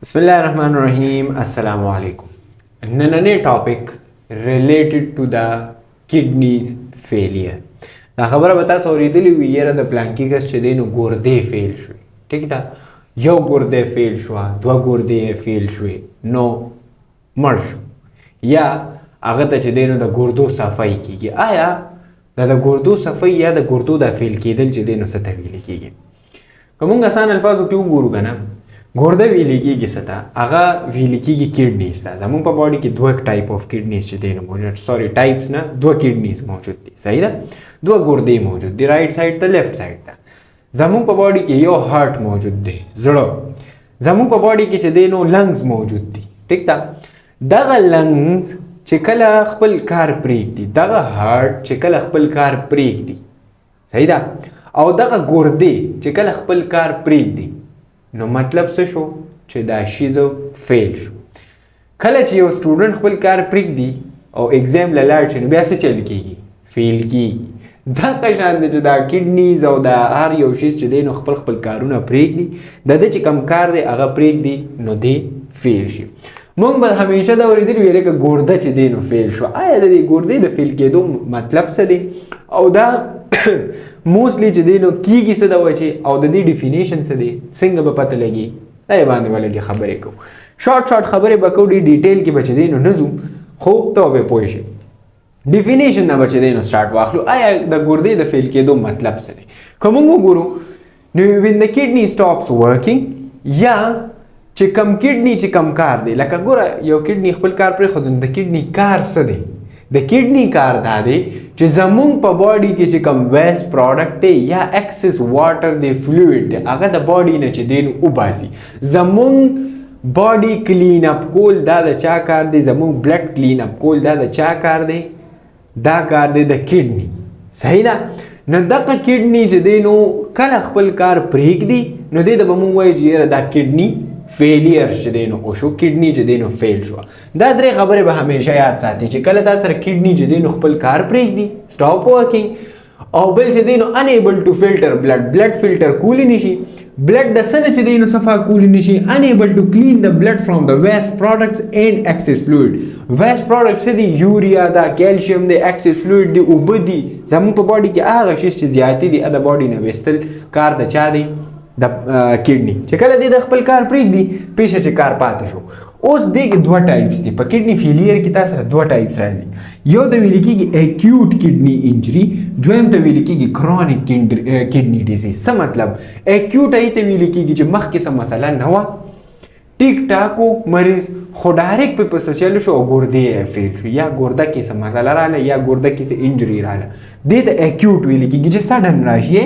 Bismillahirrahmanirrahim. Assalamu alaikum. نننی ټاپک related to the kidneys failure. دا خبره به تاسو اورېدلې وي یاره د پلانکي کس چې دی نو ګردې فیل شوې. ټیک ده، یو ګردې فیل شوه، دوه ګردې فیل شوې، نو مړ شو، یا هغه ته چې دی نو د ګردو صفایي کیږي. آیا دا د ګردو صفایي یا د ګردو د فیل کېدل چې دی نو څه ته ویل کیږي؟ که موږ اسان الفاظو کې وګورو که نه، ګرده ویلی کېږي څه ته؟ هغه ویلی کېږي کډنیز ته. زموږ په باډي کې دوه ټایپ آف کډنیز چې دی نو موجود، سوري ټایپس نه، دوه کډنیز موجود دي. صحیح ده، دوه ګردې موجود دي، رایټ سایډ ته لیفټ سایډ ته. زموږ په باډي کې یو هارت موجود دی، زړه. زموږ په باډي کې چې دی نو لنګز موجود دي. ټیک ده، دغه لنګز چې کله خپل کار پرېږدي، دغه هارت چې کله خپل کار پرېږدي، صحیح ده، او دغه ګردې چې کله خپل کار پرېږدي، نو مطلب څه شو؟ چې دا شیزو فیل شو. کله چې یو سټوډنټ خپل کار پرېږدي او ایگزام له لاړ شي، نو بیا څه چل کېږي؟ فیل کېږي. دغه شان دی چې دا کډنیز او دا هر یو شیز چې دی نو خپل کارونه پرېږدي، د ده چې کم کار دی هغه پرېږدي، نو دی فیل شي. موږ به همیشه دا اورېدلي وي لکه ګرده چې دی نو فیل شو. آیا د دې ګردې د فیل کېدو مطلب څه دی؟ او دا موستلی چې دی نو کیږي څه د وجې، او د دې ډیفینیشن څه دی، څنګه به پته لګي، دا یې باندې به لږې خبرې کوو. شارټ خبرې به کوو، ډېر ډیټیل کې به چې دی نو نه ځو، خو ته به پوه شئ. ډیفینیشن نه به چې دی نو سټارټ واخلو. آیا د ګردې د فیل کېدو مطلب څه دی؟ که موږ وګورو نو وین د کډنی سټاپس ورکینګ، یا چې کم کډنی چې کم کار دی، لکه ګوره یو کډنی خپل کار پرېښود، نو د کډنی کار څه دی؟ د کډنی کار دا دی چې زمونږ په باډي کې چې کوم ویسٹ پروډکټ دی یا ایکسس واټر دی، فلوئډ دی، هغه د باډي نه چې دی نو وباسي. زمونږ باډي کلین اپ کول دا د چا کار دی؟ زمونږ بلډ کلین اپ کول دا د چا کار دی؟ دا کار دی د کډنی. صحیح ده، نو دغه کډنی چې دی نو کله خپل کار پرېږدي، نو دی د به مونږ وایو چې یاره دا کډنی فیلیر چې دی نو وشو، کډنی چې دی نو فیل شوه. دا درې خبرې به همیشه یاد ساتي چې کله تا سره کډنی چې دی نو خپل کار پرېږدي، سټاپ ورکینګ، او بل چې دی نو انیبل ټو فلټر بلډ فلټر کولی نشي، بلډ د څه نه چې دی نو صفا کولی نشي، انیبل ټو کلین د بلډ فرام د ویسٹ پروډکټس اینډ ایکسس فلوئډ. ویسٹ پروډکټس څه دي؟ یوریا ده، کیلشیم دی، ایکسس فلوئډ دی، اوبه دي. زموږ په باډي کې هغه شیز چې زیاتې دي د باډي نه ویستل کار د چا دی؟ د کډنی. چې کله دی د خپل کار پرېږدي، پیشه چې کار پاتې شو. اوس دې کې دوه ټایپس دي. په کډنی فیلیر کې تاسو سره دوه ټایپس راځي. یو ته ویل کېږي اکیوټ کډنی انجری، دویم ته ویل کېږي کرونیک کډنی ډیزیز. څه مطلب؟ اکیوټ ای ته ویل کېږي چې مخکې څه مسله نه وه، ټیک ټاکو مریض، خو ډایرکټ پې په څه چلو شو او ګردې فیل شو، یا ګرده کې څه مسله راغله، یا ګرده کې څه انجري راغله. دې ته اکیوټ ویل کېږي چې سډن راشي،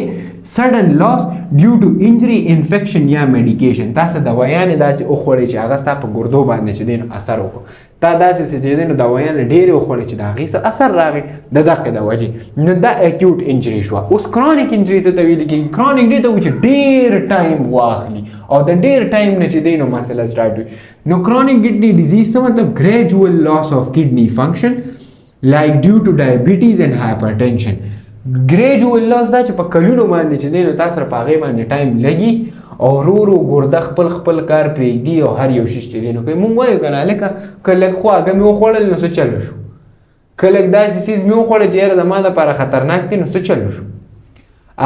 سډن لاس ډیو ټو انجري، انفیکشن یا میډیکیشن. تاسو دوايانې داسې وخوړئ چې هغه ستا په ګردو باندې چې دی نو اثر وکړو. تا داسې څه چې دی نو دوايانې ډېرې وخوړئ چې د هغې څه اثر راغی د دغې د وجې، نو دا اکیوټ انجري شوه. اوس کرونیک انجري څه ته ویل کېږي؟ کرونیک دې ته وایي چې ډېر ټایم واخلي، او د ډېر ټایم نه چې دی نو مسله سټارټ وي. نو کرونیک کډنی ډیزیز څه مطلب؟ ګریجوال لاس آف کډنی فنکشن لایک ډیو ټو ډایبیټیز اینډ هایپرټینشن. ګریجوال لاس دا چې په کلونو باندې چې دی نو تاسو سره په هغې باندې ټایم لګي، او ورو ګرده خپل کار پرېږدي، او هر یو شیز چې دی نو کوي. مونږ وایو که نه لکه که لږ خواږه مې وخوړل نو څه چلو شو، که لږ داسې څیز مې وخوړل چې یاره زما دپاره خطرناک دی، نو څه چلو شو.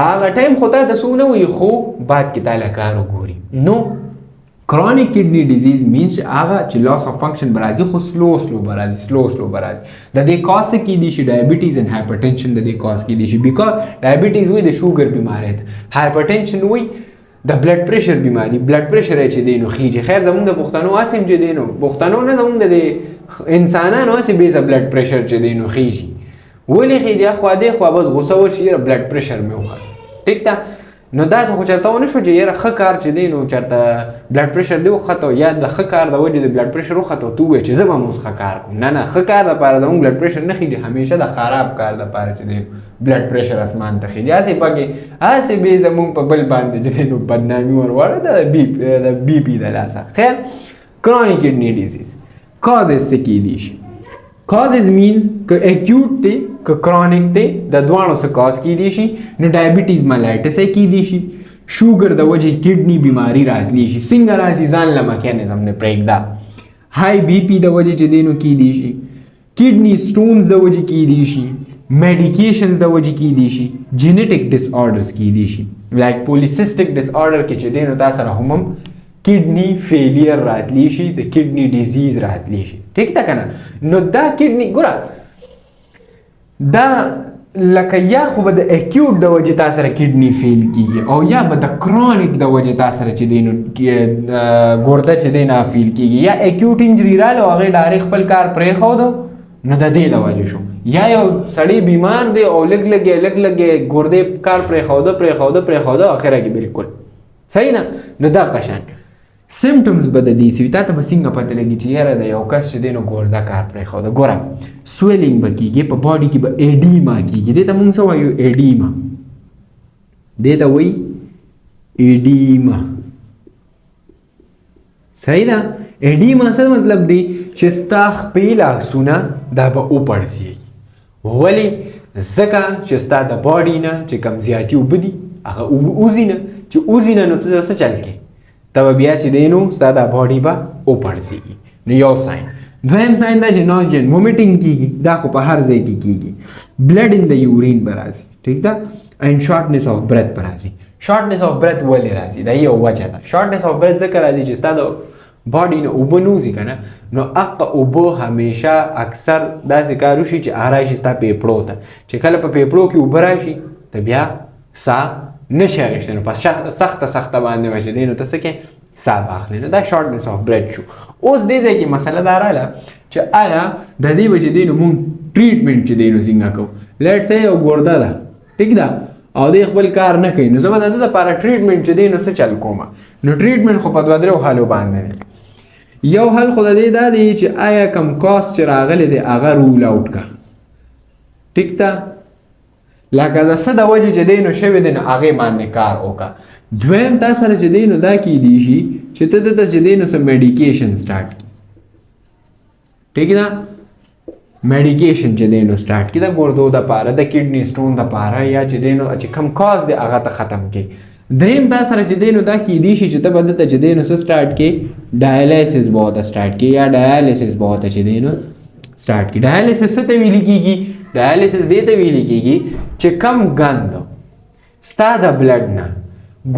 هغه ټایم خو تا ته څوک نه وایي، خو بعد کې تا له کار وګوري. نو کرونیک کډنی ډیزیز مینس هغه چې لاس آف فنکشن به راځي، خو سلو به راځي. د دې کاز څه کیدی شي؟ ډایبیټیز اینډ هایپرټینشن د دې کاز کیدی شي. بیکاز ډایبیټیز وایي د شوګر بیماری ده، هایپرټینشن وایي د بلډ پریشر بیماری، بلډ پریشر یې چې دی نو خیږي. خیر زمونږ د پښتنو هسې چې دی نو، پښتنو نه زمونږ د انسانانو هسې بیزه بلډ پریشر چې دی نو خیږي. ولې خیږي؟ خوا دې خوا بس غوسه ورشي، یاره بلډ پریشر مې وخوت. ټیک ده، نو داسې خو چېرته ونه شو چې یاره ښه کار چې دی نو چېرته بلډ پریشر دی وخوته، یا د ښه کار د وجې د بلډ پریشر وخوته، ته ووایې چې زه به هم اوس ښه کار کوم. نه، ښه کار دپاره زموږ بلډ پریشر نه خیږي، همیشه د خراب کار دپاره چې دی بلډ پریشر اسمان ته خیږي. هسې پکې هسې بې زموږ په بل باندې چې دی نو بدنامي ورواړه د بي پي د لاسه. خیر، کرونیک کډنی ډیزیز کازز څه کیدی شي؟ کازز مینز که اکیوټ دی که کرونیک دی، د دواړو څه کاز کیدی شي. نو ډایبیټیز ملایټس یې کیدی شي، شوګر د وجې کډنی بیماری راتلی شي. څنګه راځي ځان له میکانیزم نه پرېږده. های بی پی د وجې چې دی نو کیدی شي، کډنی سټونز د وجې کیدی شي، میډیکیشنز د وجې کیدی شي، جینیټک ډس آرډرز کیدی شي لایک پولیسیسټک ډس آرډر کې چې دی نو دا سره هم کډنی فیلیر راتلی شي، د کډنی ډیزیز راتلی شي. ټیک ده کنه؟ نو دا کډنی ګوره دا لکه یا خو به د اکیوټ د وجې تا سره کډنی فیل کیږي او یا به د کرونیک د وجې تا سره چې دی نو ګرده چې دی نه فیل کیږي. یا اکیوټ انجری رااله او هغې ډایرکټ خپل کار پرېښودو نو د دې د وجې شو، یا یو سړی بیمار دی او لږ لږ ګردې کار پرېښوده اخره کې بالکل صحیح ده. نو دا قشان سیمټمز به د دې سوي. تا ته به څنګه پته لګي چې یاره د یو کس چې دی نو ګرده کار پرېښوده؟ ګوره سویلینګ به کېږي، په باډي کې به ایډیما کېږي. دې ته مونږ څه وایو؟ ایډیما. دې ته وایي ایډیما. صحیح ده؟ ایډیما څه مطلب دی؟ چې ستا خپې لاسونه دا به وپړسېږي. ولې؟ ځکه چې ستا د باډي نه چې کم زیاتي اوبه دي هغه وځي نه، چې وځي نه نو ته څه چل کوې؟ ته به بیا چې دی نو ستا دا باډي به وپړسېږي. نو یو ساین. دویم ساین دا چې نوزین وومیټینګ کېږي، دا خو په هر ځای کې کېږي. بلډ ان د یورین به راځي، ټیک ده؟ اینډ شارټنس آف برث به راځي. شارټنس آف برث ولې راځي؟ دا یو وجه ده. شارټنس آف برث ځکه راځي چې ستا د باډي نه اوبه نه وځي که نه، نو هغه اوبه همیشه اکثر داسې کار وشي چې هغه راشي ستا پیپړو ته. چې کله په پیپړو کې اوبه راشي ته بیا ساه نشي اخیستی، نو په سخته باندې به چې دی نو ته څه کوې؟ ساه به اخلې. نو دا شارټنس آف برث شو. اوس دې ځای کې مسله دا راغله چې آیا د دې به چې دی نو مونږ ټریټمنټ چې دی نو څنګه کوو؟ لیټ سې یو ګرده ده، ټیک ده، او دی خپل کار نه کوي، نو زه به د ده دپاره ټریټمنټ چې دی نو څه چل کوم؟ نو ټریټمنټ خو په دوه درېو حالو باندې دی. یو حل خو د دې دا دی چې آیا کم کاست چې راغلی دی هغه رول آوټ کا، ټیک ده، لکه د څه د وجې چې دی نو شوی دی نو هغې باندې کار وکړه. دویم تا سره چې دی نو دا کیدی شي چې ته دته چې دی نو څه میډیکیشن سټارټ کړي، ټیک ده، میډیکیشن چې دی نو سټارټ کړي د ګردو دپاره، د کډني سټون دپاره، یا چې دی نو چې کم کاز دی هغه ته ختم کړي. دریم تا سره چې دی نو دا کیدی شي چې ته به دته چې دی نو څه سټارټ کړي؟ ډایلیسس به ورته سټارټ کړي یا ډایلیسس به ورته چې دی نو سټارټ کړي. ډایلیسس څه ته ویلې کېږي؟ ډایلیسس دې ته ویلې کېږي چې کم ګند ستا د بلډ نه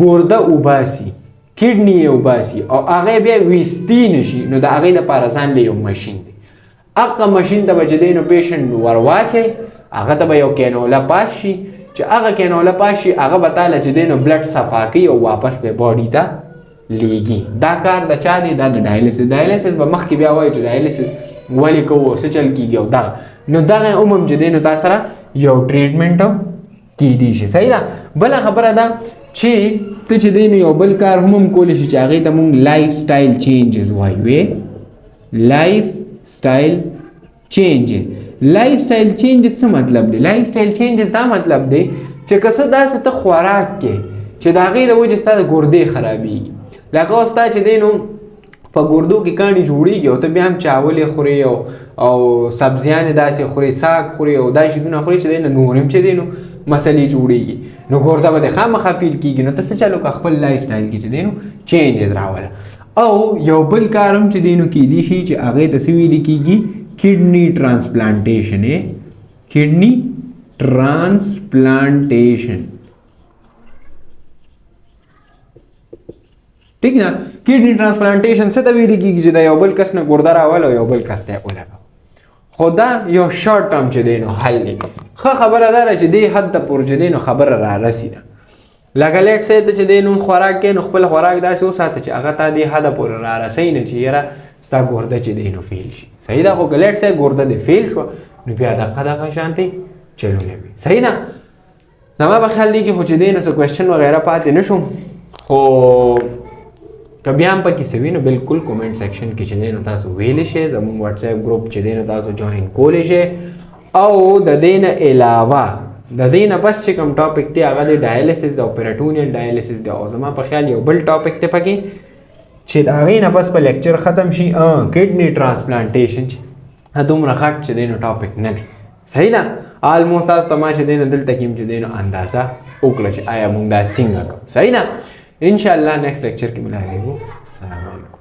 ګرده اوباسي، کډني یې اوباسي او هغه بیا ویستی نشي، نو د هغې دپاره ځان له یو مشین دی. هغه مشین ته به چې دی نو پیشنټ ور واچوي، هغه ته به یو کینوله پاس شي، چې هغه کینوله پاس شي هغه به تاله چې دی نو بلډ صفا کوي او واپس به باډي ته لیږي. دا کار د چا دی؟ دا د ډایلیسس. ډایلیسس به مخکې بیا وایي چې ډایلیسس ولې کوو، څه چل کېږي او دغه. نو دغه عموم چې دی نو تا سره یو ټریټمنټ کیدی شي. صحیح ده؟ بله خبره ده چې ته چې دی نو یو بل کار هم کولی شي چې هغې ته مونږ لایف سټایل چینجز وایو. لایف سټایل چینجز. لایف سټایل چینجز څه مطلب دی؟ لایف سټایل چینجز دا مطلب دی چې که څه داسې ته خوراک کې چې د هغې د وجې ستا د ګردې خرابېږي، لکه اوس ستا چې دی نو په ګردو کې کاڼي جوړېږي او ته بیا هم چاولې خورې او سبزیانې داسې خورې، ساګ خورې او دا شیزونه خورې چې دی نو نور هم چې دی نو مسلې جوړېږي، نو ګرده به دې خامخا فیل کېږي. نو ته څه چل وکړه؟ خپل لایف سټایل کې چې دی نو چینجز راوله. او یو بل کار هم چې دی نو کیدی شي چې هغې ته څه ویلې کېږي؟ کډني ټرانسپلانټیشن. کډني ټرانسپلانټیشن، ٹھیک ده؟ کډني ټرانسپلانټیشن څه ته ویل کېږي؟ چې د یو بل کس نه ګرده راول او یو بل کس ته یې ولګوه. خو دا یو شارټ ټرم چې دی نو حل دی. ښه خبره دا ده چې دې حد ته پورې چې دی نو خبره را رسېده. لکه لیټ سې ته چې دی نو خوراک کوې نو خپل خوراک داسې وساته چې هغه تا دې حده پورې را رسوي نه چې یاره ستا ګرده چې دی نو فیل شي. صحیح ده؟ خو که لیټ سې ګرده دې فیل شوه نو بیا دغه شانتې چلونه وي. صحیح ده؟ زما په خیال دی کې خو چې دی نو څه کوېسچن وغیره پاتې نه شو، خو که بیا هم پکې څه وي نو بالکل کومنټ سیکشن کې چې دی نو تاسو ویلی شئ. زموږ واټساپ ګروپ چې دی نو تاسو جوین کولی شئ. او د دې نه علاوه د دې نه بس چې کوم ټاپک دی هغه د ډایلیسس د پرټونیل ډایلیسس دی، او زما په خیال یو بل ټاپک دی پکې چې د هغې نه بس په لیکچر ختم شي. کډني ټرانسپلانټیشن چې دومره غټ چې دی نو ټاپک نه دی. صحیح ده؟ آلموست تاسو ته ما چې دی نو دلته کې هم چې دی نو اندازه وکړه چې آیا موږ دا څنګه کوو. صحیح ده؟ انشاءالله نیکسټ لیکچر کې ملاقات کوو. السلام علیکم.